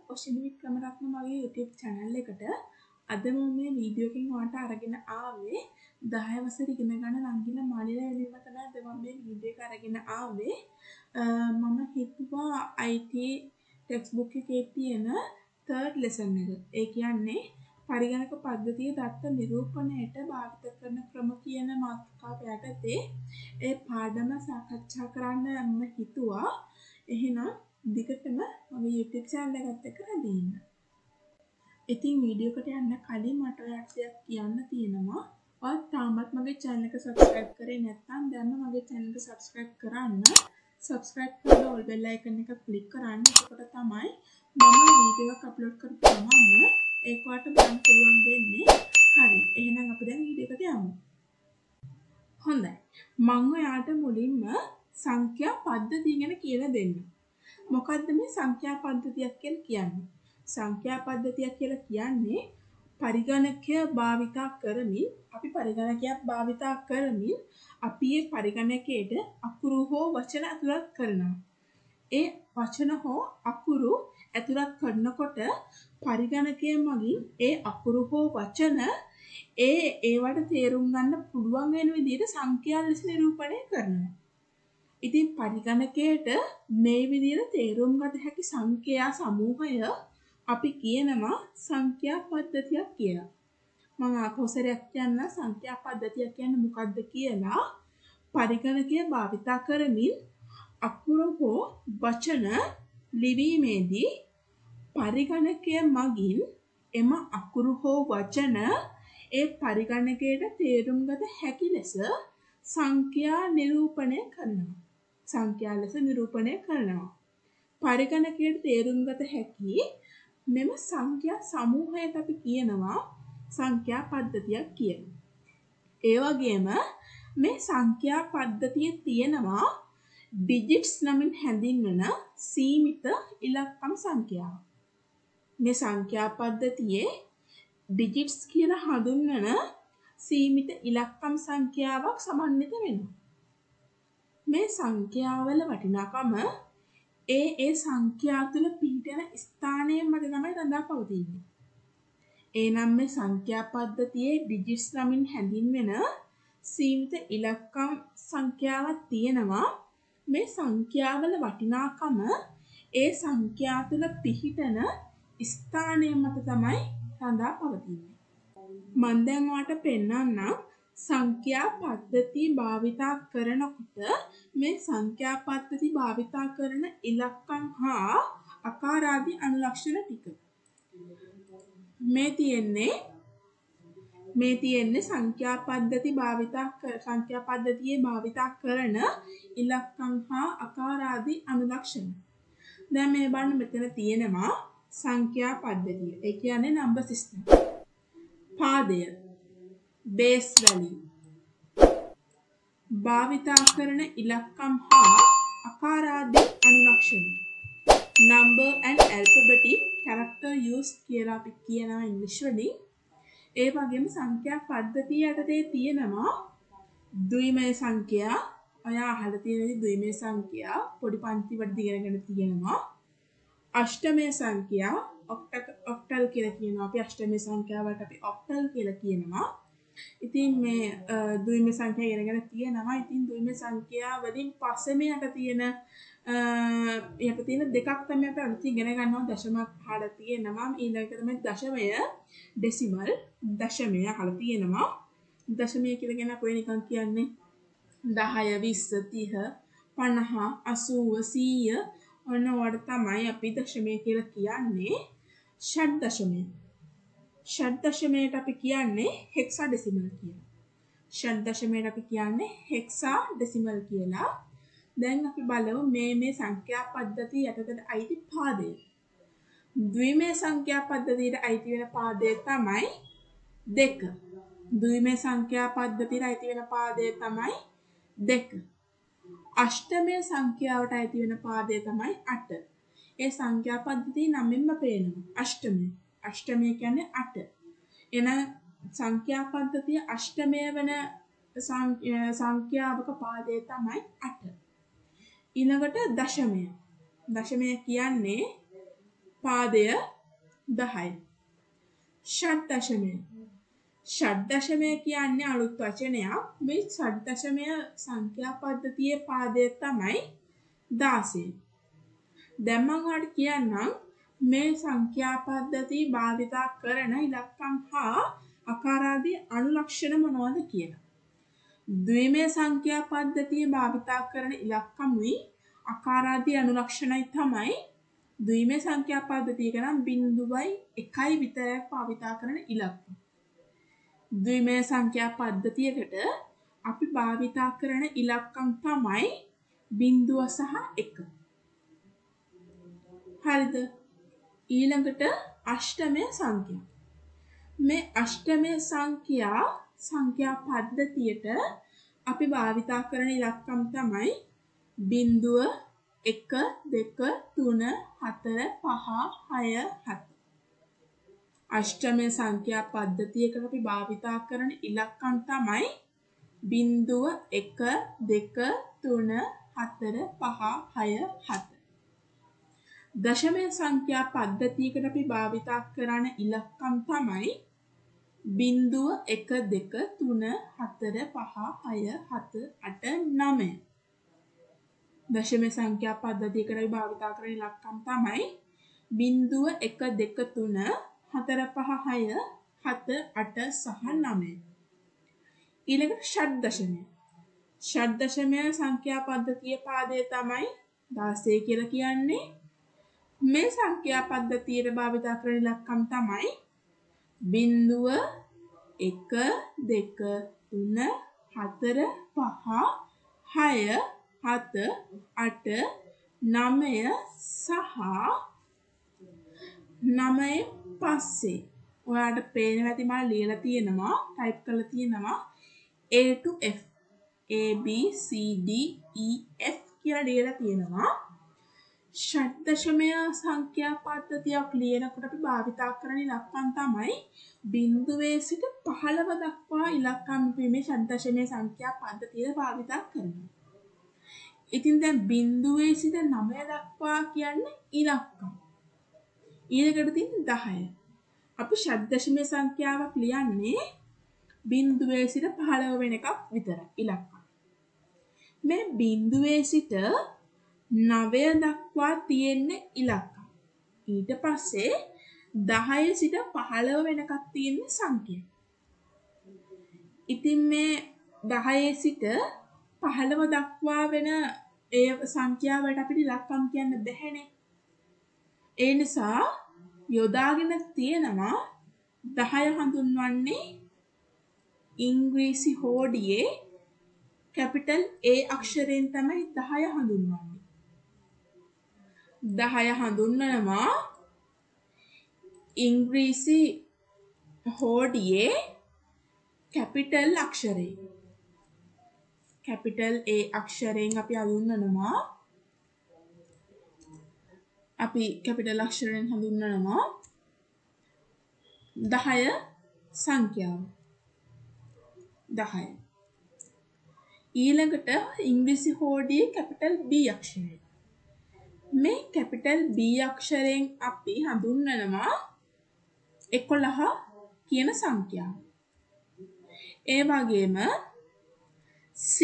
ඔෂිනි වික්‍රමරත්න මගේ YouTube channel එකට අද මම මේ වීඩියෝ එකකින් ඔයාලට අරගෙන ආවේ 10 වසර ඉගෙන ගන්න නංගිලා මාලිලා වෙලින්ම තමයි අද මම මේ වීඩියෝ එක අරගෙන ආවේ. මම හිතුවා IT textbook එකේ තියෙන third lesson එක. ඒ කියන්නේ පරිගණක පද්ධතිය දත්ත නිරූපණයට භාවිත කරන ක්‍රම කියන මාතෘකාව යටතේ ඒ පාඩම සාකච්ඡා කරන්න මම හිතුවා. එහෙනම් දිගටම මගේ YouTube channel එකත් එක්ක රැඳී ඉන්න. ඉතින් වීඩියෝ එකට යන්න කලින් මට ඔයාලට දෙයක් කියන්න තියෙනවා. ඔයාලා තාමත් මගේ channel එක subscribe කරේ නැත්නම් දැන්ම මගේ channel එක subscribe කරන්න. subscribe කරලා all bell icon එක click කරන්න. එතකොට තමයි මම වීඩියෝ එකක් upload කරපුවම ඒක ඔයාලට බලන්න පුළුවන් වෙන්නේ. හරි. එහෙනම් අපි දැන් වීඩියෝ එකට යමු. හොඳයි. මම ඔයාලට මුලින්ම සංඛ්‍යා පද්ධතිය ගැන කියලා දෙන්නම්. මොකද්ද මේ සංඛ්‍යා පද්ධතියක් කියලා කියන්නේ? සංඛ්‍යා පද්ධතියක් කියලා කියන්නේ පරිගණකය භාවිතා කරමින් අපි මේ පරිගණකයට අකුරු හෝ වචන ඇතුළත් කරනවා. ඒ වචන හෝ අකුරු ඇතුළත් කරනකොට පරිගණකය මගින් ඒ අකුරු හෝ වචන ඒවට තේරුම් ගන්න පුළුවන් වෙන විදිහට සංඛ්‍යා ලෙස නිරූපණය කරනවා. ඉතින් පරිගණකයට මේ විදිහට තේරුම් ගත හැකි සංඛ්‍යා සමූහය අපි කියනවා සංඛ්‍යා පද්ධතියක් කියලා. මම ආපහුසරයක් කියන්න සංඛ්‍යා පද්ධතිය කියන්නේ මොකක්ද කියලා. පරිගණකය භාවිතා කරමින් අකුරු හෝ වචන ලිවීමේදී පරිගණකය මගින් එම අකුරු හෝ වචන ඒ පරිගණකයට තේරුම් ගත හැකි ලෙස සංඛ්‍යා නිරූපණය කරනවා. සංඛ්‍යා ලෙස නිරූපණය කරනවා. පරිගණකයට තේරුම් ගත හැකි මෙම සංඛ්‍යා සමූහයට අපි කියනවා සංඛ්‍යා පද්ධතියක් කියලා. ඒ වගේම මේ සංඛ්‍යා පද්ධතියේ තියෙනවා ඩිජිට්ස් නමින් හැඳින්වෙන සීමිත ඉලක්කම් සංඛ්‍යාව. මේ සංඛ්‍යා පද්ධතියේ ඩිජිට්ස් කියලා හඳුන්වන සීමිත ඉලක්කම් සංඛ්‍යාවක් සමන්විත වෙනවා. මේ සංඛ්‍යාවල වටිනාකම ඒ සංඛ්‍යා තුළ පිහිටන ස්ථානයේ මත තමයි රඳා පවතින්නේ. එනම් මේ සංඛ්‍යා පද්ධතියේ ඩිජිට්ස් නමින් හැඳින්වෙන සීමිත ඉලක්කම් සංඛ්‍යාවක් තියෙනවා. මේ සංඛ්‍යාවල වටිනාකම ඒ සංඛ්‍යා තුළ පිහිටන ස්ථානයේ මත තමයි රඳා පවතින්නේ. මම දැන් ඔයාලට පෙන්නන්නම් සංඛ්‍යා පද්ධති භාවිතා කරනකොට මේ සංඛ්‍යා පද්ධති භාවිතා කරන ඉලක්කම් හා ආකාර ආදී අනුලක්ෂණ ටික. මේ තියෙන්නේ සංඛ්‍යා පද්ධතියේ භාවිතා කරන ඉලක්කම් හා ආකාර ආදී අනුලක්ෂණ. දැන් මේ බලන්න මෙතන තියෙනවා සංඛ්‍යා පද්ධතිය. ඒ කියන්නේ නම්බර් සිස්ටම්. පාදය බේස් වැලියු භාවිතා කරන ඉලක්කම් හා ආකාර ආදී අනුලක්ෂණ number and alphabetic character used කියලා අපි කියනවා ඉංග්‍රීසි වලින්. ඒ වගේම සංඛ්‍යා පද්ධතිය යටතේ තියෙනවා ද්විමය සංඛ්‍යා. ඔයා අහලා තියෙන ද්විමය සංඛ්‍යා පොඩි පන්ති වලදී ඉගෙනගෙන තියෙනවා. අෂ්ටමය සංඛ්‍යා ඔක්ටල් කියලා කියනවා. අපි අෂ්ටමය සංඛ්‍යාවට අපි ඔක්ටල් කියලා කියනවා. ඉතින් මේ ද්විමය සංඛ්‍යා ඉගෙනගෙන තියෙනවා. ඉතින් ද්විමය සංඛ්‍යා වලින් පස්සේ යට තියෙන දෙකක් තමයි අපි අලුත් ඉගෙන ගන්නවා. දශමයක් අහලා තියෙනවා. ඊළඟට තමයි දශමය ඩෙසිමල් දශමය අහලා තියෙනවා. දශමය කියලා කියන අපේ නිකන් කියන්නේ 10 20 30 50 80 100 ඔන්න ඔයාලට තමයි අපි දශමය කියලා කියන්නේ. ෂඩ් දශමය. ෂඩ් දශමයට අපි කියන්නේ හෙක්සාඩෙසිමල් කියලා. ෂඩ් දශමයට අපි කියන්නේ හෙක්සාඩෙසිමල් කියලා. දැන් අපි බලමු මේ සංඛ්‍යා පද්ධතිය යටතට අයිති පාදය. ද්විමය සංඛ්‍යා පද්ධතියට අයිති වෙන පාදය තමයි 2. ද්විමය සංඛ්‍යා පද්ධතියට අයිති වෙන පාදය තමයි 2. අෂ්ටමය සංඛ්‍යාවට අයිති වෙන පාදය තමයි 8. ඒ සංඛ්‍යා පද්ධතිය නමින්ම පේනවා. අෂ්ටමය කියන්නේ 8. එන සංඛ්‍යා පද්ධතිය අෂ්ටමය වෙන සංඛ්‍යාවක පාදය තමයි 8. ඊළඟට දශමය. දශමය කියන්නේ පාදය 10යි. ෂඩ් දශමය. ෂඩ් දශමය කියන්නේ අලුත් වචනයක්. මේ ෂඩ් දශමය සංඛ්‍යා පද්ධතියේ පාදය තමයි 16. දැන් මම ඔයාලට කියන්නම් මේ සංඛ්‍යා පද්ධතිය භාවිතා කරන ඉලක්කම් හා ආකාරාදී අනුලක්ෂණ මොනවද කියලා. ද්විමය සංඛ්‍යා පද්ධතිය භාවිතා කරන ඉලක්කමුයි ආකාරාදී අනුලක්ෂණයි තමයි ද්විමය සංඛ්‍යා පද්ධතියක නම් 0.1 විතරයි භාවිතා කරන ඉලක්කම්. ද්විමය සංඛ්‍යා පද්ධතියකට අපි භාවිතා කරන ඉලක්කම් තමයි 0 සහ 1. හරිද? ඊළඟට අෂ්ටමය සංඛ්‍යා. මේ අෂ්ටමය සංඛ්‍යා පද්ධතියට අපි භාවිතා කරන ඉලක්කම් තමයි 0 1 2 3 4 5 6 7. අෂ්ටමය සංඛ්‍යා පද්ධතියකට අපි භාවිතා කරන ඉලක්කම් තමයි 0 1 2 3 4 5 6 7. දශමය සංඛ්‍යා පද්ධතියකට අපි භාවිතා කරන ඉලක්කම් තමයි 0 1 2 3 4 5 6 7 8 9. දශමය සංඛ්‍යා පද්ධතියකට අපි භාවිතා කරන ඉලක්කම් තමයි 0 1 2 3 4 5 6 7 8 සහ 9. ඊළඟට ෂඩ් දශමය. ෂඩ් දශමය සංඛ්‍යා පද්ධතියේ පාදය තමයි 16 කියලා කියන්නේ. මේ සංඛ්‍යා පද්ධතියට භාවිතා කරන ඉලක්කම් තමයි 0 1 2 3 4 5 6 7 8 9 සහ 9 පස්සේ ඔයාලට පේනවා ඇති මම ලියලා තියෙනවා ටයිප් කරලා තියෙනවා A to F A B C D E F කියලා ලියලා තියෙනවා. ෂඩ් දශමය සංඛ්‍යා පද්ධතියක් ලියනකොට අපි භාවිතා කරන ඉලක්කම් තමයි 0 සිට 15 දක්වා ඉලක්කම් මේ ෂඩ් දශමය සංඛ්‍යා පද්ධතිය භාවිතා කරනවා. ඉතින් දැන් 0 සිට 9 දක්වා කියන්නේ ඉලක්කම්. ඊළඟට තියෙන 10. අපි ෂඩ් දශමය සංඛ්‍යාවක් ලියන්නේ 0 සිට 15 වෙන එකක් විතරයි ඉලක්කම්. මේ 0 සිට 9 දක්වා තියෙන ඉලක්කම්. ඊට පස්සේ 10 සිට 15 වෙනකක් තියෙන සංඛ්‍යා. ඉතින් මේ 10 සිට 15 දක්වා වෙන ඒ සංඛ්‍යා වලට අපිට ඉලක්කම් කියන්න බැහැනේ. ඒ නිසා යොදාගෙන තියෙනවා 10 හඳුන්වන්නේ ඉංග්‍රීසි හෝඩියේ කැපිටල් A අක්ෂරයෙන් තමයි 10 හඳුන්වන්නේ. 10 හඳුන්වනවා ඉංග්‍රීසි හෝඩියේ කැපිටල් අක්ෂරයෙන්. කැපිටල් A අක්ෂරයෙන් අපි හඳුන්වනවා. අපි කැපිටල් අක්ෂරයෙන් හඳුන්වනවා 10 සංඛ්‍යාව. 10. ඊළඟට ඉංග්‍රීසි හෝඩියේ කැපිටල් B අක්ෂරය. මේ කැපිටල් B අක්ෂරයෙන් අපි හඳුන්වනවා 11 කියන සංඛ්‍යාව. ඒ වගේම C.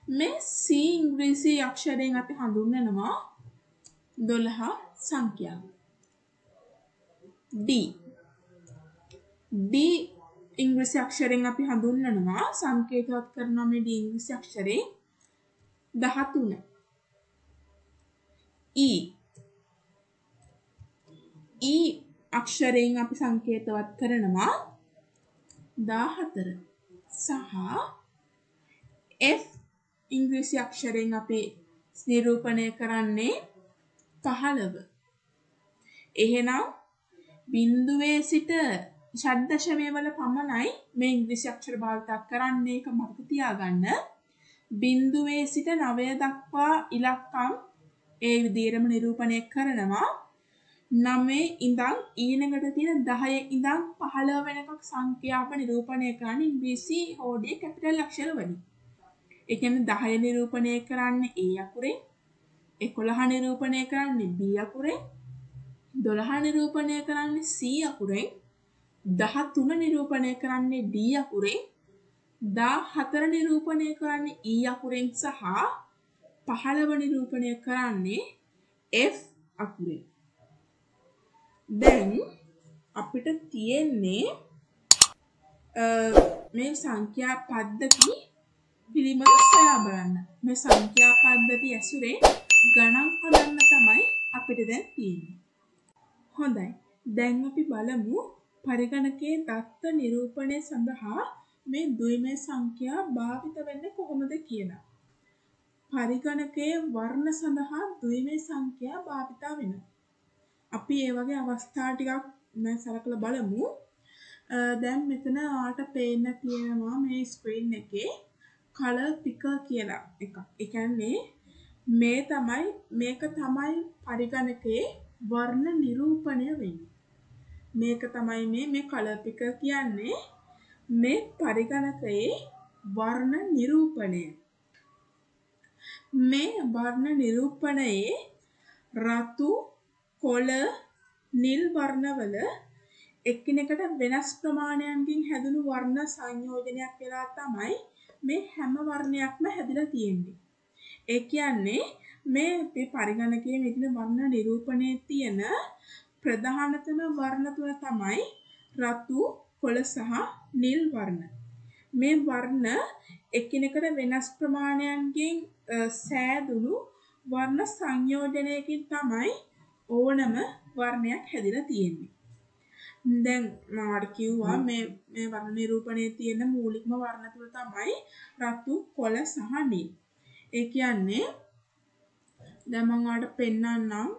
මේ C ඉංග්‍රීසි අක්ෂරයෙන් අපි හඳුන්වනවා 12 සංඛ්‍යාව. D. D ඉංග්‍රීසි අක්ෂරයෙන් අපි හඳුන්වනවා සංකේතවත් කරනවා මේ D ඉංග්‍රීසි අක්ෂරයෙන් 13. E. E අක්ෂරයෙන් අපි සංකේතවත් කරනවා 14. සහ F ඉංග්‍රීසි අක්ෂරයෙන් අපි නිරූපණය කරන්නේ 15. එහෙනම් 0 සිට ෂඩ් දශමය වල පමණයි මේ ඉංග්‍රීසි අක්ෂර භාවිත කරන්නේ. ඒක මතක තියාගන්න. 0 සිට 9 දක්වා ඉලක්කම් ඒ විදිහටම නිරූපණය කරනවා. 9 ඉඳන් ඊළඟට තියෙන 10 ඉඳන් 15 වෙනකම් සංඛ්‍යාව නිරූපණය කරන්නේ ඉංග්‍රීසි හෝඩියේ කැපිටල් අක්ෂර වලින්. ඒ කියන්නේ 10 නිරූපණය කරන්නේ A අකුරෙන්, 11 නිරූපණය කරන්නේ B අකුරෙන්, 12 නිරූපණය කරන්නේ C අකුරෙන්, 13 නිරූපණය කරන්නේ D අකුරෙන්, 14 නිරූපණය කරන්නේ E අකුරෙන් සහ 15 නිරූපණය කරන්නේ F අකුරෙන්. දැන් අපිට තියෙන්නේ මේ සංඛ්‍යා පද්ධති පිළිබඳව සොයා බලන්න. මේ සංඛ්‍යා පද්ධති ඇසුරේ ගණන් හදන්න තමයි අපිට දැන් තියෙන්නේ. හොඳයි. දැන් අපි බලමු පරිගණකයේ දත්ත නිරූපණය සඳහා මේ ද්විමය සංඛ්‍යා භාවිත වෙන්නේ කොහොමද කියලා. පරිගණකයේ වර්ණ සඳහා ද්විමය සංඛ්‍යා භාවිත වෙනවා. අපි ඒ වගේ අවස්ථා ටිකක් මම සලකලා බලමු. දැන් මෙතන ආට පේන්න තියෙනවා මේ ස්ක්‍රීන් එකේ color picker කියලා එකක්. ඒ කියන්නේ මේක තමයි පරිගණකයේ වර්ණ නිරූපණය වෙන්නේ. මේක තමයි මේ color picker කියන්නේ මේ පරිගණකයේ වර්ණ නිරූපණය. මේ වර්ණ නිරූපණයේ රතු, කොළ, නිල් වර්ණවල එකිනෙකට වෙනස් ප්‍රමාණයන්කින් හැදුණු වර්ණ සංයෝජනයක් වෙලා තමයි මේ හැම වර්ණයක්ම හැදිලා තියෙන්නේ. ඒ කියන්නේ මේ පරිගණකයේ මෙතන වර්ණ නිරූපණයේ තියෙන ප්‍රධානතම වර්ණ තුන තමයි රතු, කොළ සහ නිල් වර්ණ. මේ වර්ණ එකිනෙකට වෙනස් ප්‍රමාණයන්කින් සෑදුණු වර්ණ සංයෝජනයකින් තමයි ඕනම වර්ණයක් හැදිලා තියෙන්නේ. දැන් මම කිව්වා මේ වර්ණ නිරූපණයේ තියෙන මූලිකම වර්ණ තුන තමයි රතු, කොළ සහ නිල්. ඒ කියන්නේ දැන් මම ඔයාලට පෙන්නන්නම්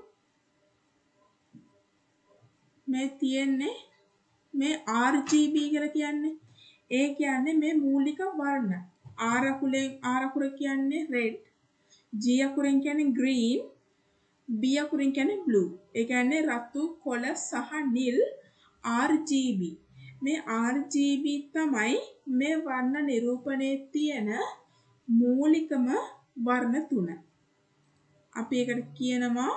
මේ තියෙන්නේ මේ RGB කියලා කියන්නේ. ඒ කියන්නේ මේ මූලික වර්ණ. R අකුර කියන්නේ red, G අකුරෙන් කියන්නේ green, B අකුරෙන් කියන්නේ blue. ඒ කියන්නේ රතු, කොළ සහ නිල් RGB. මේ RGB තමයි මේ වර්ණ නිරූපණයේ තියෙන මූලිකම වර්ණ තුන. අපි ඒකට කියනවා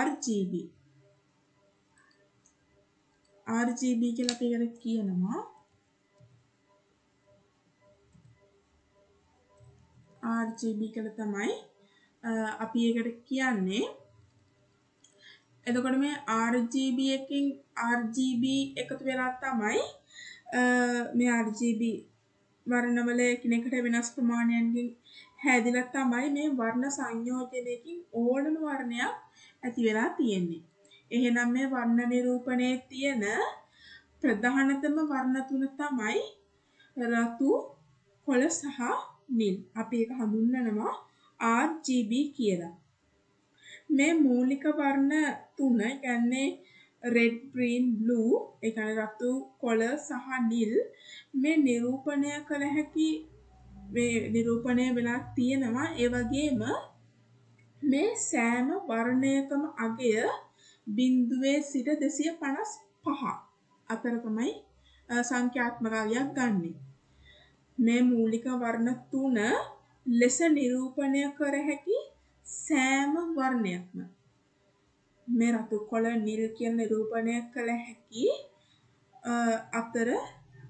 RGB. RGB කියලා අපි ඒකට කියනවා. RGB කියලා තමයි අපි ඒකට කියන්නේ. එතකොට මේ RGB එකකින් RGB එකතු වෙලා තමයි මේ RGB වර්ණවල එකිනෙකට වෙනස් ප්‍රමාණයන්කින් හැදිලා තමයි මේ වර්ණ සංයෝජනයකින් ඕනම වර්ණයක් ඇති වෙලා තියෙන්නේ. එහෙනම් මේ වර්ණ නිරූපණයේ තියෙන ප්‍රධානතම වර්ණ තුන තමයි රතු, කොළ සහ නිල්. අපි ඒක හඳුන්වනවා RGB කියලා. මේ මූලික වර්ණ තුන කියන්නේ red, green, blue, ඒ කියන්නේ රතු, කොළ සහ නිල් මේ නිරූපණය කළ හැකි මේ නිරූපණය වෙලා තියෙනවා. ඒ වගේම මේ සෑම වර්ණයකම අගය 0 සිට 255 අතර තමයි සංඛ්‍යාත්මක අගයක් ගන්නෙ. මේ මූලික වර්ණ තුන ලෙස නිරූපණය කර හැකි සෑම වර්ණයක්ම මේ රතු, කොළ, නිල් කියන නිරූපණය කළ හැකි අතර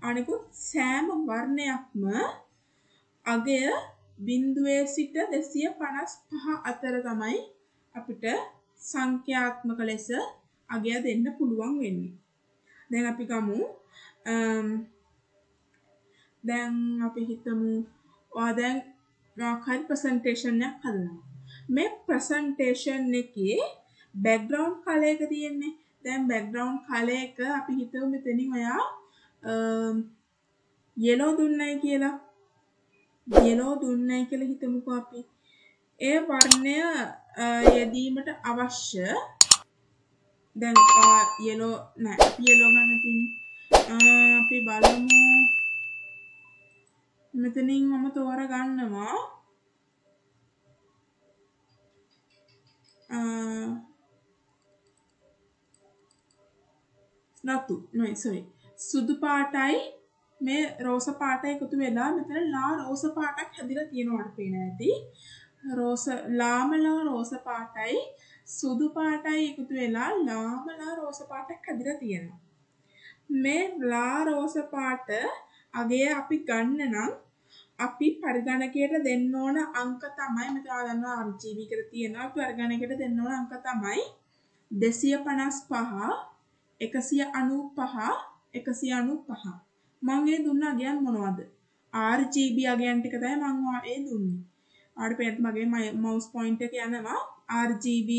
අනිකුත් සෑම වර්ණයක්ම අගය 0 සිට 255 අතර තමයි අපිට සංඛ්‍යාත්මක ලෙස අගය දෙන්න පුළුවන් වෙන්නේ. දැන් අපි ගමු දැන් අපි හිතමු දැන් මොකක්ද ප්‍රසන්ටේෂන් එකක් හදනවා. මේ ප්‍රසන්ටේෂන් එකේ බෑග්ග්‍රවුන්ඩ් කලර් එක තියෙන්නේ. දැන් බෑග්ග්‍රවුන්ඩ් කලර් එක අපි හිතමු මෙතනින් ඔයා yellow දුන්නයි කියලා. yellow දුන්නයි කියලා හිතමුකෝ අපි. ඒ වර්ණය යෙදීමට අවශ්‍ය දැන් yellow නෑ අපි yellow ගන්න තියෙන්නේ. අපි බලමු මෙතනින් මම තෝරා ගන්නවා රතු නෑ sorry සුදු පාටයි මේ රෝස පාටයි එකතු වෙලා මෙතන ලා රෝස පාටක් හැදිලා තියෙනවා වට පේන ඇති. රෝස රෝස පාටයි සුදු පාටයි එකතු වෙලා ලාමලා රෝස පාටක් හැදිලා තියෙනවා. මේ ලා රෝස පාට අගය අපි ගන්න නම් අපි පරිගණකයට දෙන්න ඕන අංක තමයි මෙතන ගන්නවා RGB කියලා තියෙනවා. පරිගණකයට දෙන්න ඕන අංක තමයි 255 195 195. මම මේ දුන්න අගයන් මොනවද? RGB අගයන් ටික තමයි මම ඒ දුන්නේ. ආඩ පෙන්නත් මගේ මවුස් පොයින්ටර් එක යනවා RGB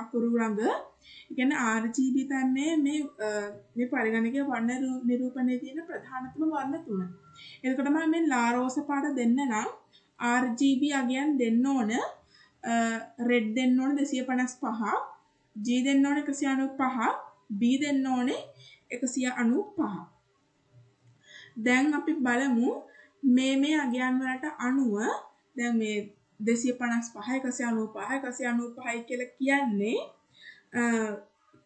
අකුරු ළඟ. ඒ කියන්නේ RGB තමයි මේ පරිගණකයේ වර්ණ නිරූපණයේ තියෙන ප්‍රධානතම වර්ණ තුන. එතකොට මම මේ ලා රෝස පාට දෙන්න නම් RGB අගයන් දෙන්න ඕන රෙඩ් දෙන්න ඕන 255, G දෙන්න ඕන 195, B දෙන්න ඕනේ 195. දැන් අපි බලමු මේ අගයන් වලට අනුව දැන් මේ 255 195 195 කියලා කියන්නේ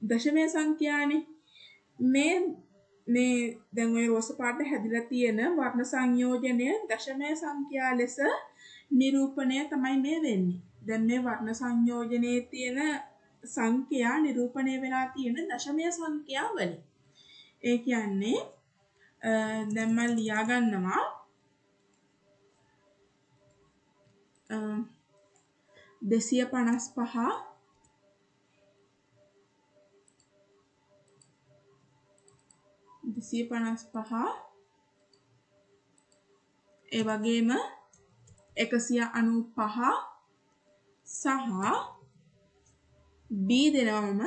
දශමයේ සංඛ්‍යානේ. මේ දැන් ওই රෝස පාට හැදිලා තියෙන වර්ණ සංයෝජනය දශමයේ සංඛ්‍යා ලෙස නිරූපණය තමයි මේ වෙන්නේ. දැන් මේ වර්ණ සංයෝජනයේ තියෙන සංඛ්‍යා නිරූපණය වෙලා තියෙන දශමයේ සංඛ්‍යා වලින්. ඒ කියන්නේ දැන් මම ලියා ගන්නවා 255 ඒ වගේම 195 සහ B දෙනවම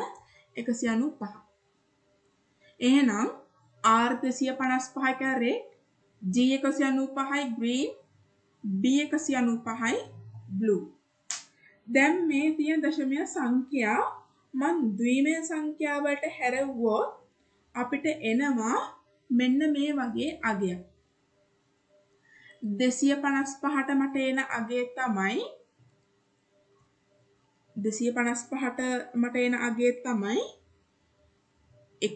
195. එහෙනම් R 255 එක red, G 195යි green, B 195යි blue. දැන් මේ තියෙන දශමීය සංඛ්‍යා මන් ද්විමය සංඛ්‍යා වලට හැරෙව්වොත් අපිට එනවා මෙන්න මේ වගේ අගයක්. 255ට මට එන අගය තමයි 255ට මට එන අගය තමයි 1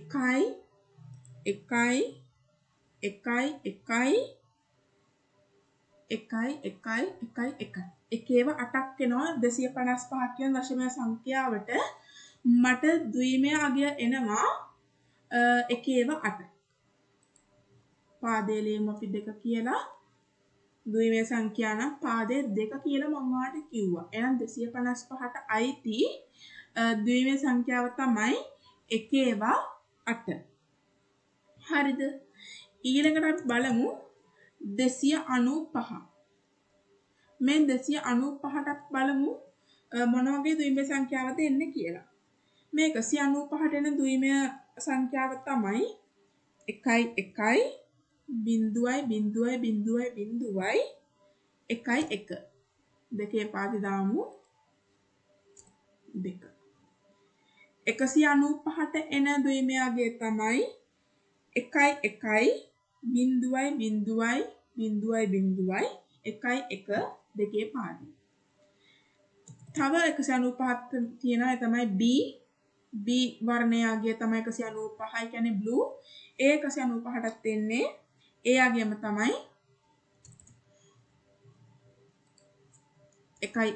1 1 1 එකේව 8ක් එනවා 255 කියන දශමීය සංඛ්‍යාවට මට ද්විමය අගය එනවා එකේව 8. පාදයේ ලියමු අපි 2 කියලා. ද්විමය සංඛ්‍යා නම් පාදයේ 2 කියලා මම ඔයාලට කිව්වා. එහෙනම් 255ට අයිති ද්විමය සංඛ්‍යාව තමයි එකේව 8. හරිද? ඊළඟට අපි බලමු 295. මේ 295ට බලමු මොන වගේ ද්විමය සංඛ්‍යාවද එන්නේ කියලා. මේ 195ට එන ද්විමය සංඛ්‍යාව තමයි 1 1 බිංදුවයි 1 1 දෙකේ පාදේ දාමු 2. 195ට එන ද්විමය අගය තමයි 1 1 බිංදුවයි 1 1 දෙකේ පාදේ. තව 195ක් තියෙනවා ඒ තමයි B වර්ණයේ අගය තමයි 195යි කියන්නේ blue. ඒ 195ටත් එන්නේ ඒ අගයම තමයි 1 1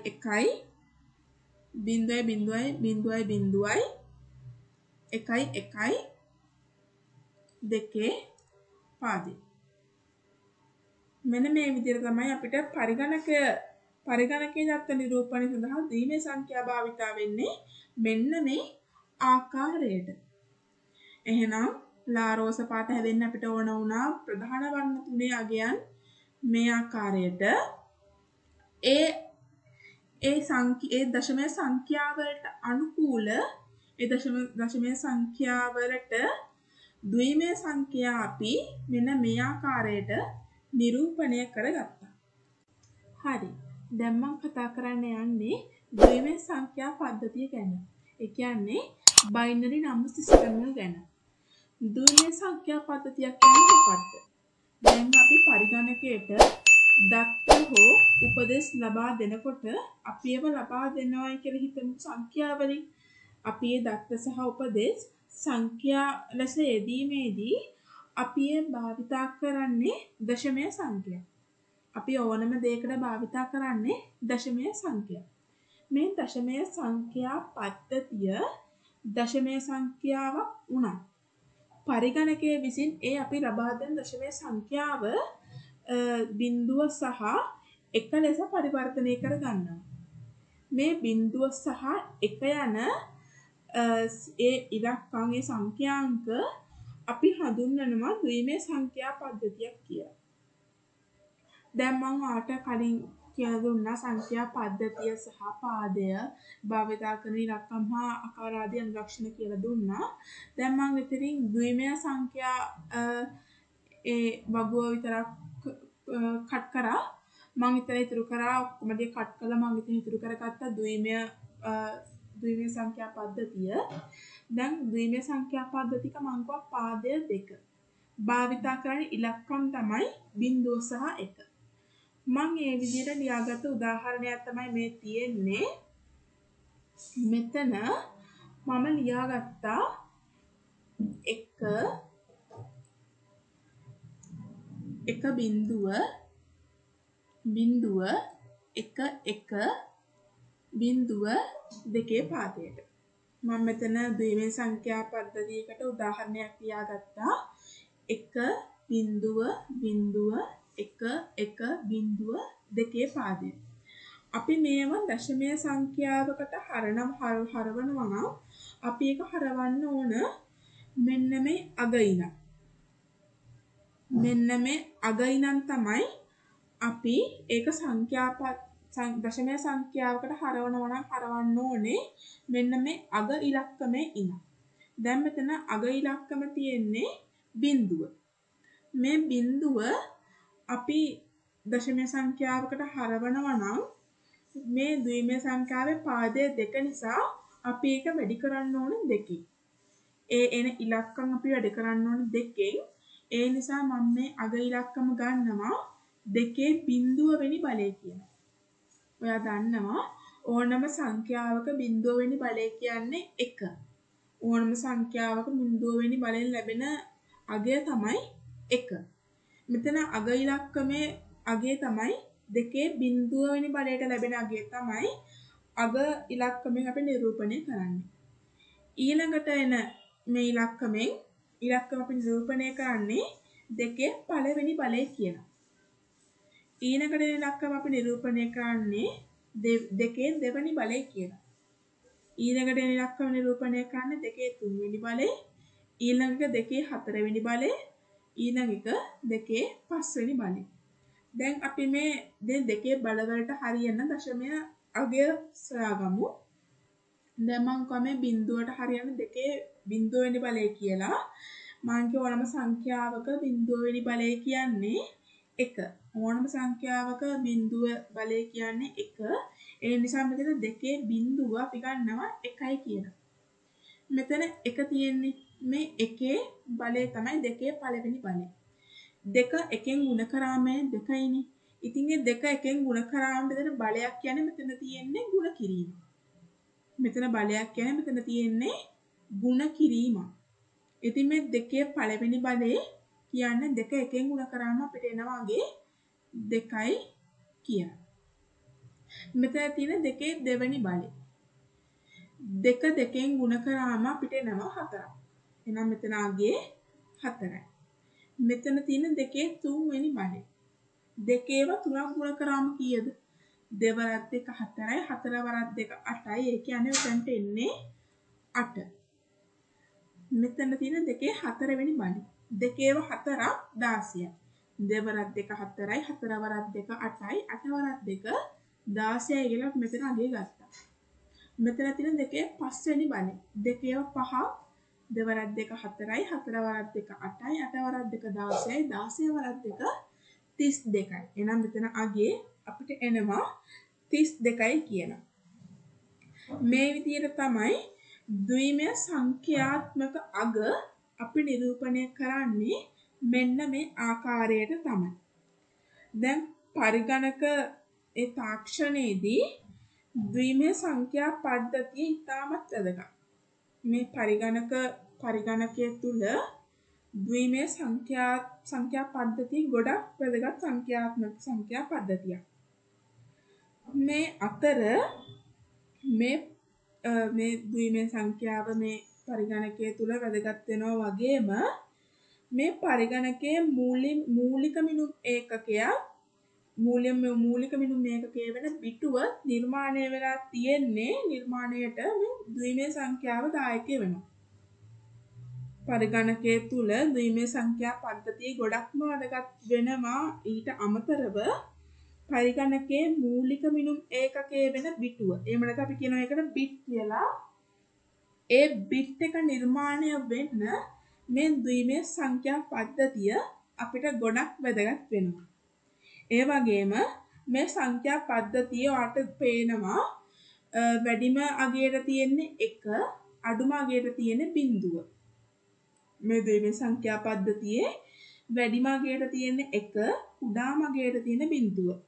1 1 දෙකේ පාදේ. මෙන්න මේ විදිහට තමයි අපිට පරිගණකයේ දත්ත නිරූපණය සඳහා ද්විමය සංඛ්‍යා භාවිතා වෙන්නේ මෙන්න මේ ආකාරයට. එහෙනම් ලා රෝස පාට හැදෙන්න අපිට ඕන වුණා ප්‍රධාන වර්ණ තුනේ අගයන් මේ ආකාරයට. ඒ දශමයේ සංඛ්‍යා වලට අනුකූල ඒ දශමයේ සංඛ්‍යා වලට ද්විමය සංඛ්‍යා අපි මෙන්න මේ ආකාරයට නිරූපණය කරගත්තා. හරි. දැන් මම කතා කරන්න යන්නේ ද්විමය සංඛ්‍යා පද්ධතිය ගැන. ඒ කියන්නේ බයිනරි නම්බර් සිස්ටම් එක ගැන. ද්විමය සංඛ්‍යා පද්ධතියක් කියන්නේ මොකක්ද? දැන් අපි පරිගණකයට දත්ත හෝ උපදෙස් ලබා දෙනකොට අපි ඒව ලබා දෙනවායි කියලා හිතමු සංඛ්‍යාවලින්. අපි ඒ දත්ත සහ උපදෙස් සංඛ්‍යා ලෙස යෙදීමේදී අපි ඒ භාවිතා කරන්නේ දශමය සංඛ්‍යා. අපි ඕනම දෙයකට භාවිතා කරන්නේ දශමය සංඛ්‍යා. මේ දශමය සංඛ්‍යා පද්ධතිය දශමය සංඛ්‍යාවක් වුණා. පරිගණකයේ විසින් ඒ අපි ලබා දෙන දශමය සංඛ්‍යාව බිඳුව සහ එක ලෙස පරිවර්තනය කර ගන්නවා. මේ බිඳුව සහ එක යන ඒ ඉලක්කම් ඒ සංඛ්‍යාංක අපි හඳුන්වනවා ද්විමය සංඛ්‍යා පද්ධතියක් කියලා. දැන් මම ඔයාලට කලින් කියලා දුන්නා සංඛ්‍යා පද්ධතිය සහ පාදය භාවිතා කරන ඉලක්කම් හා ආකාර ආදී අනුලක්ෂණ කියලා දුන්නා. දැන් මම මෙතනින් ද්විමය සංඛ්‍යා ඒ වගුව විතරක් කට් කරා. මම ඉතින් ඉතුරු කරා ඔක්කොම දේ කට් කළා. මම ඉතින් ඉතුරු කරගත්තා ද්විමය සංඛ්‍යා පද්ධතිය. දැන් ද්විමය සංඛ්‍යා පද්ධතික මම කව පාදය 2. භාවිතා කරන ඉලක්කම් තමයි 0 සහ 1. මම මේ විදිහට ලියාගත්ත උදාහරණයක් තමයි මේ තියෙන්නේ. මෙතන මම ලියාගත්තා 1.1.1.2 පාදයට. මම මෙතන ද්විමය සංඛ්‍යා පද්ධතියකට උදාහරණයක් ලියාගත්තා 1.1.1.2 පාදය. අපි මේව දශමය සංඛ්‍යාවකට හරවනවා නම් අපි ඒක හරවන්න ඕන මෙන්න මේ අගිනක්. මෙන්න මේ අගිනන් තමයි අපි ඒක දශමය සංඛ්‍යාවකට හරවනවා නම් හරවන්න ඕනේ මෙන්න මේ අග ඉලක්කමේ ඉන. දැන් මෙතන අග ඉලක්කම තියෙන්නේ 0. මේ 0 අපි දශමය සංඛ්‍යාවකට හරවනවා නම් මේ ද්විමය සංඛ්‍යාවේ පාදය 2 නිසා අපි ඒක වැඩි කරන්න ඕනේ 2කින්. ඒ එන ඉලක්කම් අපි වැඩි කරන්න ඕනේ 2කින්. ඒ නිසා මම මේ අග ඉලක්කම ගන්නවා 2 වෙනි බලය කියනවා. ඔයා දන්නවා ඕනම සංඛ්‍යාවක 0 වෙනි බලය කියන්නේ 1. ඕනම සංඛ්‍යාවක 0 වෙනි බලයෙන් ලැබෙන අගය තමයි 1. මෙතන අග ඉලක්කමේ අගය තමයි 2 වෙනි බලයට ලැබෙන අගය තමයි අග ඉලක්කමෙන් අපි නිරූපණය කරන්නේ. ඊළඟට එන මේ ඉලක්කම අපි නිරූපණය කරන්නේ 2 පළවෙනි බලය කියලා. ඊළඟට එන ඉලක්කම අපි නිරූපණය කරන්නේ 2 දෙවෙනි බලය කියලා. ඊළඟට එන ඉලක්කම නිරූපණය කරන්නේ 2 තුන්වෙනි බලය. ඊළඟ එක 2 හතරවෙනි බලය. ඊළඟ එක 2 පස්වෙනි බලය. දැන් අපි මේ 2 බලවලට හරියන දශමය අගය සොයාගමු. දැන් මම කොහොමද බිඳුවට හරියන 2 වෙනි බලය කියලා. මම කිය ඕනම සංඛ්‍යාවක 0 වෙනි බලය කියන්නේ 1. ඕනම සංඛ්‍යාවක 0 බලය කියන්නේ 1. ඒ නිසා මෙතන 2 අපි ගන්නවා 1යි කියලා. මෙතන 1 තියෙන්නේ මේ 1 බලය තමයි 2 පළවෙනි බලය. 2 1ෙන් ගුණ කරාම 2යිනේ. ඉතින් මේ 2 1ෙන් ගුණ කරාම මෙතන බලයක් කියන්නේ මෙතන තියෙන්නේ ගුණ කිරීම. මෙතන බලයක් කියන්නේ මෙතන තියෙන්නේ ගුණ කිරීම. ඉතින් මේ 2 පළවෙනි බලේ කියන්නේ 2 1ෙන් ගුණ කරාම අපිට එනවා වගේ 2යි කියලා. මෙතන තියෙන 2 දෙවෙනි බලය. 2 2ෙන් ගුණ කරාම අපිට එනවා 4ක්. එහෙනම් මෙතන ආගේ 4යි. මෙතන තියෙන 2 තුන්වෙනි බලය. 2ව 3ක් ගුණ කරාම කීයද? 2 වරක් 2 4යි 4 වරක් 2 8යි. ඒ කියන්නේ උතන්ට එන්නේ 8. මෙතන තියෙන 2 හතරවෙනි බලය. 2ව 4ක් 16යි. 2 වරක් 2 4යි 4 වරක් 2 8යි 8 වරක් 2 16යි කියලා මෙතන අගේ ගත්තා. මෙතන තියෙන 2 පස්වෙනි බලය. 2ව 5ක් 2 වරක් 2 4යි 4 වරක් 2 8යි 8 වරක් 2 16යි 16 වරක් 2 32යි. එහෙනම් මෙතන අගේ අපිට එනවා 32යි කියලා. මේ විදිහට තමයි ද්විමය සංඛ්‍යාත්මක අග අපි නිරූපණය කරන්නේ මෙන්න මේ ආකාරයට තමයි. දැන් පරිගණක ඒ තාක්ෂණයේදී ද්විමය සංඛ්‍යා පද්ධතිය ඉතාමත් වැදගත්. මේ පරිගණකය තුල ද්විමය සංඛ්‍යා පද්ධතිය ගොඩක් වැදගත් සංඛ්‍යා පද්ධතියක්. මේ අතර මේ මේ ද්විමේ සංඛ්‍යාව මේ පරිගණකය තුල වැදගත් වෙනවා වගේම මේ පරිගණකයේ මූලික මිනුම් ඒකකයක් මූලික මිනුම් ඒකකයේ වෙන බිටුව නිර්මාණය වෙලා තියෙන්නේ නිර්මාණයට මේ ද්විමේ සංඛ්‍යාව දායක වෙනවා. පරිගණකයේ තුල ද්විමේ සංඛ්‍යා පද්ධතිය ගොඩක්ම වැදගත් වෙනවා. ඊට අමතරව පරිගණකයේ මූලික මිනුම් ඒකකයේ වෙන බිටුව. එහෙම නැත්නම් අපි කියනවා ඒකට බිට් කියලා. ඒ බිට් එක නිර්මාණය වෙන්න මේ ද්විමේ සංඛ්‍යා පද්ධතිය අපිට ගොඩක් වැදගත් වෙනවා. ඒ වගේම මේ සංඛ්‍යා පද්ධතිය ඔයාලට පේනවා වැඩිම අගයට තියෙන්නේ 1 අඩුම අගයට තියෙන්නේ 0. මේ ද්විමේ සංඛ්‍යා පද්ධතියේ වැඩිම අගයට තියෙන්නේ 1 කුඩාම අගයට තියෙන්නේ 0.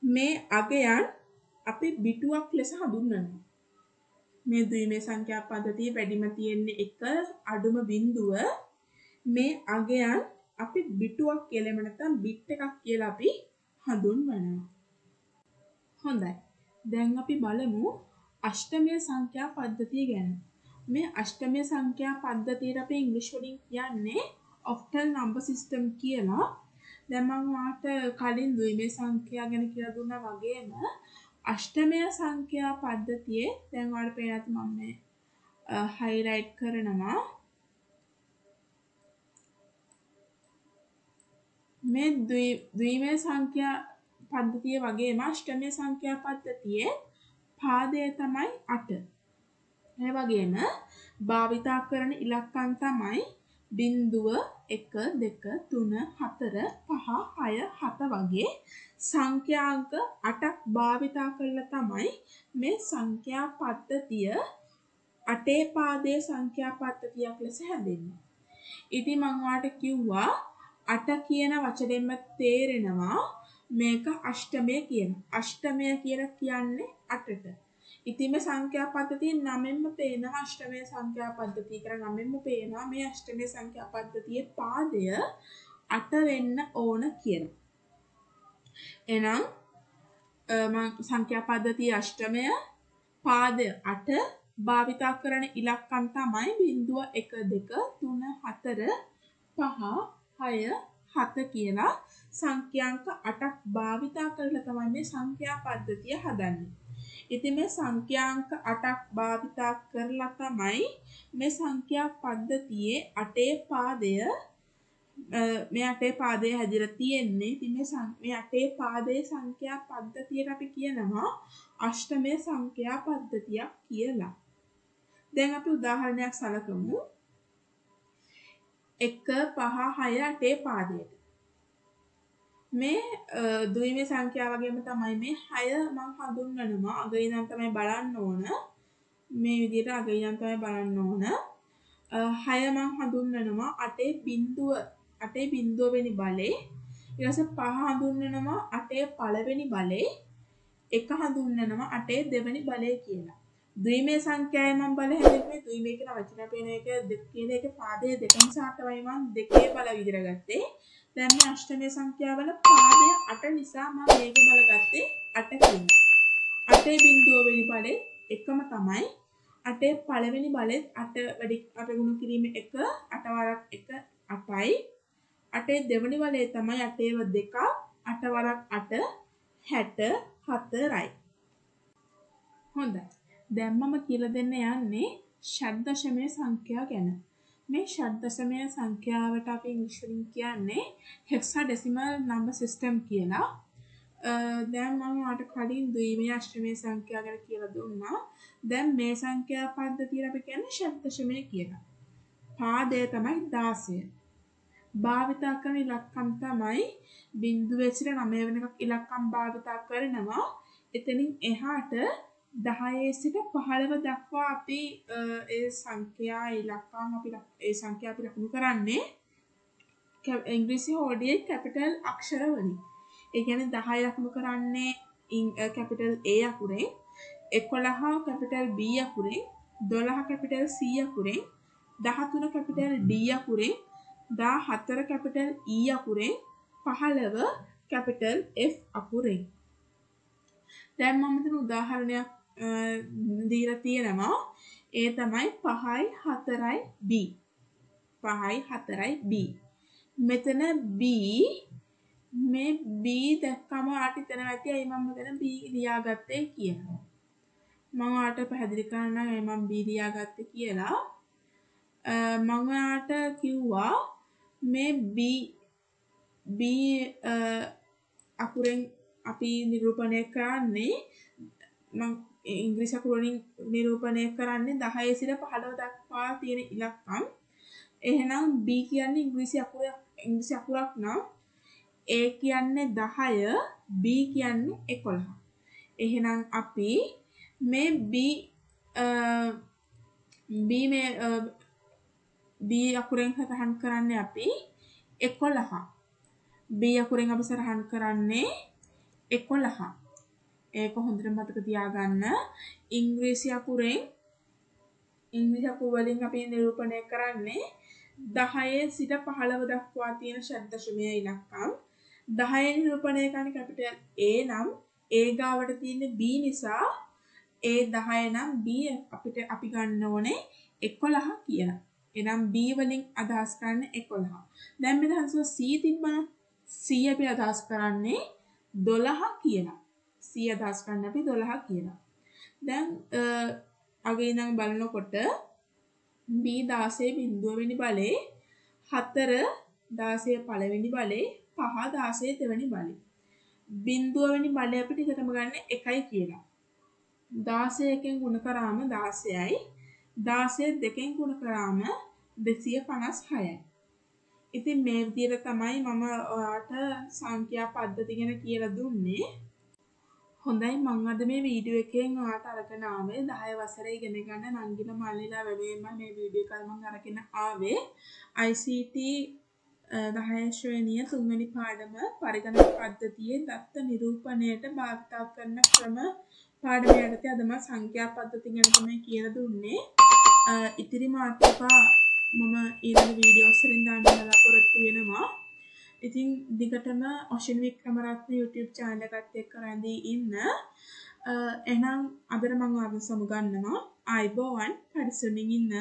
මේ අගයන් අපි බිටුවක් ලෙස හඳුන්වනවා. මේ ද්විමේ සංඛ්‍යා පද්ධතියේ වැඩිම තියෙන්නේ 1 අඩුම 0. මේ අගයන් අපි බිටුවක් කියලා එහෙම නැත්නම් බිට් එකක් කියලා අපි හඳුන්වනවා. හොඳයි. දැන් අපි බලමු අෂ්ටමීය සංඛ්‍යා පද්ධතිය ගැන. මේ අෂ්ටමීය සංඛ්‍යා පද්ධතියට අපි ඉංග්‍රීසි වලින් කියන්නේ ඔක්ටල් නම්බර් සිස්ටම් කියලා. දැන් මම ඔයාලට කලින් ද්විමේ සංඛ්‍යා ගැන කියලා දුන්නා වගේම අෂ්ටමීය සංඛ්‍යා පද්ධතියේ දැන් ඔයාලට පේනත් මම මේ highlight කරනවා. මේ ද්විමේ සංඛ්‍යා පද්ධතිය වගේම අෂ්ටමීය සංඛ්‍යා පද්ධතියේ පාදය තමයි 8. ඒ වගේම භාවිතා කරන ඉලක්කම් තමයි 0 1 2 3 4 5 6 7 වගේ සංඛ්‍යාංක 8ක් භාවිතා කරලා තමයි මේ සංඛ්‍යා පද්ධතිය 8 පාදයේ සංඛ්‍යා පද්ධතියක් ලෙස හැදෙන්නේ. ඉතින් මම ඔයාලට කිව්වා 8 කියන වචනයෙන්ම තේරෙනවා මේක අෂ්ටමය කියන. අෂ්ටමය කියලා කියන්නේ 8ට. ඉතින් මේ සංඛ්‍යා පද්ධතිය නමෙන්ම පේනවා අෂ්ටමය සංඛ්‍යා පද්ධතිය කියලා නමෙන්ම පේනවා මේ අෂ්ටමය සංඛ්‍යා පද්ධතියේ පාදය 8 වෙන්න ඕන කියලා. එහෙනම් මම සංඛ්‍යා පද්ධතිය අෂ්ටමය පාදය 8 භාවිතා කරන ඉලක්කම් තමයි 0 1 2 3 4 5 6 7 කියලා සංඛ්‍යාංක 8ක් භාවිතා කරලා තමයි මේ සංඛ්‍යා පද්ධතිය හදන්නේ. ඉතින් මේ සංඛ්‍යාංක 8ක් භාවිතා කරලා තමයි මේ සංඛ්‍යා පද්ධතියේ 8 පාදය මේ 8 පාදය හැදිලා තියෙන්නේ. ඉතින් මේ 8 පාදයේ සංඛ්‍යා පද්ධතියට අපි කියනවා අෂ්ටමය සංඛ්‍යා පද්ධතියක් කියලා. දැන් අපි උදාහරණයක් සලකමු. 1 5 6 8 පාදයට. මේ ද්විමේ සංඛ්‍යාව වගේම තමයි මේ 6 මම හඳුන්වනවා. අග ඉඳන් තමයි බලන්න ඕන. මේ විදිහට අග ඉඳන් තමයි බලන්න ඕන. 6 මම හඳුන්වනවා 8 බිඳුව වෙනි බලේ. ඊට පස්සේ 5 හඳුන්වනවා 8 පළවෙනි බලේ. 1 හඳුන්වනවා 8 දෙවෙනි බලේ කියලා. ද්විමේ සංඛ්‍යාවේ මම බල හැදෙන්නේ ද්විමේ කියන වචන පේන එක කියන එක පාදයේ දෙක නිසා 8යි මම දෙකේ බල විදිහට ගත්තේ. දැන් මේ අෂ්ටමීය සංඛ්‍යාවල පාදය 8 නිසා මම මේකේ බල ගත්තේ 8 කියලා. 8 බිඳුව වෙනි බලේ එකම තමයි. 8 පළවෙනි බලෙත් 8 ගුණ කිරීම 1 8 වරක් 1 8යි. 8 දෙවෙනි බලේ තමයි 8 2 8 වරක් 8 64යි. හොඳයි. දැන් මම කියලා දෙන්න යන්නේ ෂඩ්දශමයේ සංඛ්‍යා ගැන. මේ ෂඩ්දශමය සංඛ්‍යාවට අපි ඉංග්‍රීසියෙන් කියන්නේ hexadecimal number system කියලා. දැන් මම ඔයාලට කලින් ද්විමීය අෂ්ටමීය සංඛ්‍යා ගැන කියලා දුන්නා. දැන් මේ සංඛ්‍යා පද්ධතියට අපි කියන්නේ ෂඩ්දශමය කියලා. පාදය තමයි 16. භාවිතා කරන ඉලක්කම් තමයි 0 සිට 9 වෙනකම් ඉලක්කම් භාවිතා කරනවා. එතනින් එහාට 10 සිට 15 දක්වා අපි ඒ සංඛ්‍යා ඉලක්කම් අපි ඒ සංඛ්‍යා අපි ලකුණු කරන්නේ ඉංග්‍රීසි හෝඩියේ කැපිටල් අක්ෂර වලින්. ඒ කියන්නේ 10 ලකුණු කරන්නේ capital A අකුරෙන්, 11 capital B අකුරෙන්, 12 capital C අකුරෙන්, 13 capital D අකුරෙන්, 14 capital E අකුරෙන්, 15 capital F අකුරෙන්. දැන් මම මෙතන උදාහරණයක් දීලා තියෙනවා. ඒ තමයි 5යි 4යි b. 5යි 4යි b. මෙතන b මේ b දැක්කම ආට හිතනවා ඇති අයි මම මෙතන b ලියාගත්තේ කියලා. මම ඔයාලට පැහැදිලි කරන්නම් අයි මම b ලියාගත්තේ කියලා. මම ඔයාලට කිව්වා මේ b අකුරෙන් අපි නිරූපණය කරන්නේ මම ඉංග්‍රීසි අකුර වලින් නිරූපණය කරන්නේ 10 සිට 15 දක්වා තියෙන ඉලක්කම්. එහෙනම් b කියන්නේ ඉංග්‍රීසි අකුරක් නම් a කියන්නේ 10 b කියන්නේ 11. එහෙනම් අපි මේ b අකුරෙන් සටහන් කරන්නේ අපි 11. b අකුරෙන් අපි සටහන් කරන්නේ 11. ඒක හොඳට මතක තියාගන්න. ඉංග්‍රීසි අකුර වලින් අපි නිරූපණය කරන්නේ 10 සිට 15 දක්වා තියෙන ශබ්දශමය ඉලක්කම්. 10 නිරූපණය කරන්නේ කැපිටල් A නම් A ගාවට තියෙන B නිසා A 10 නම් B අපි ගන්න ඕනේ 11 කියලා. එහෙනම් B වලින් අදහස් කරන්නේ 11. දැන් මෙතන C තිබ්බනම් C අපි අදහස් කරන්නේ 12 කියලා. C අදහස් කරන්නේ අපි 12 කියලා. දැන් අගේ ඉඳන් බලනකොට B 16 බිඳුව වෙනි බලේ 4 16 පළවෙනි බලේ 5 16 දෙවෙනි බලේ. බිඳුව වෙනි බලේ අපිට එකටම ගන්න 1යි කියලා. 16 එකෙන් ගුණ කරාම 16යි. 16 දෙකෙන් ගුණ කරාම 256යි. ඉතින් මේ විදිහට තමයි මම ඔයාලට සංඛ්‍යා පද්ධති ගැන කියලා දුන්නේ. හොඳයි මම අද මේ වීඩියෝ එකෙන් ඔයාලට අරගෙන ආවේ 10 වසරේ ඉගෙන ගන්න නංගිලා මල්ලිලා වෙනුවෙන්ම මේ වීඩියෝ එක මම අරගෙන ආවේ ICT 10 ශ්‍රේණිය 3 වෙනි පාඩම පරිගණක පද්ධතියේ දත්ත නිරූපණයට භාවිත කරන ක්‍රම පාඩම යටතේ අද මම සංඛ්‍යා පද්ධති ගැන තමයි කියලා දුන්නේ. ඉතිරි මාතෘකා මම ඊළඟ වීඩියෝස් වලින් දාන්න බලාපොරොත්තු වෙනවා. ඉතින් දිගටම ඔෂින් වික්‍රමරත්න YouTube channel එකත් එක්ක රැඳී ඉන්න. එහෙනම් අදට මම ඔයාලව සමුගන්නවා. ආයිබෝවන් පරිස්සමින් ඉන්න.